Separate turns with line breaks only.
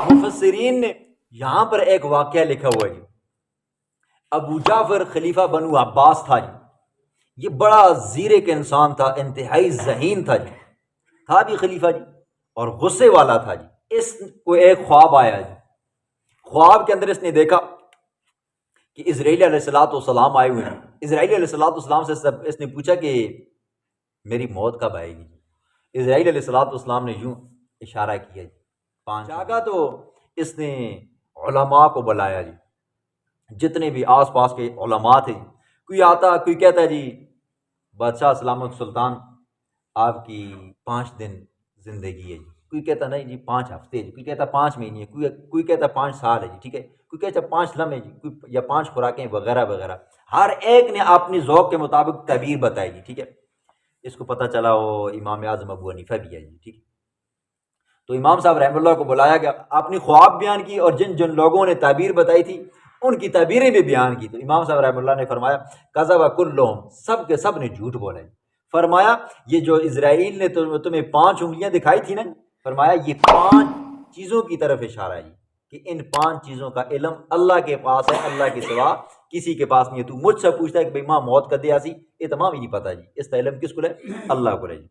مفسرین نے یہاں پر ایک واقعہ لکھا ہوا ہے جی، ابو جعفر خلیفہ بنو عباس تھا جی، یہ بڑا زیرک انسان تھا، انتہائی ذہین تھا جی، تھا بھی خلیفہ جی اور غصے والا تھا جی۔ اس کو ایک خواب آیا جی، خواب کے اندر اس نے دیکھا کہ اسرائیل علیہ السلام آئے ہوئے ہیں۔ اسرائیل علیہ السلام سے اس نے پوچھا کہ میری موت کب آئے گی؟ اسرائیل علیہ السلام نے یوں اشارہ کیا جی، 5 جاگا تو اس نے علماء کو بلایا جی، جتنے بھی آس پاس کے علماء تھے، کوئی آتا کوئی کہتا جی بادشاہ سلامت سلطان آپ کی 5 دن زندگی ہے جی، کوئی کہتا نہیں جی 5 ہفتے جی، کوئی کہتا 5 مہینے، کوئی کہتا 5 سال ہے جی، ٹھیک ہے، کوئی کہتا 5 لمحے جی، کوئی یا 5 خوراکیں وغیرہ وغیرہ، ہر ایک نے اپنی ذوق کے مطابق تعبیر بتائی جی، ٹھیک ہے۔ اس کو پتہ چلا وہ امام اعظم ابو حنیفہ بھی ہے جی، ٹھیک ہے، تو امام صاحب رحمہ اللہ کو بلایا گیا، اپنی خواب بیان کی اور جن جن لوگوں نے تعبیر بتائی تھی ان کی تعبیریں بھی بیان کی، تو امام صاحب رحمہ اللہ نے فرمایا کذب کلہم، سب کے سب نے جھوٹ بولا ہے۔ فرمایا یہ جو اسرائیل نے تمہیں 5 انگلیاں دکھائی تھی نا، فرمایا یہ 5 چیزوں کی طرف اشارہ ہے کہ ان 5 چیزوں کا علم اللہ کے پاس ہے، اللہ کے سوا کسی کے پاس نہیں ہے۔ تو مجھ سے پوچھتا ہے کہ بھئی ماں موت کدے آسی، یہ تمام ہی نہیں پتہ جی، اس کا علم کس کو ہے؟ اللہ کو ہے جی۔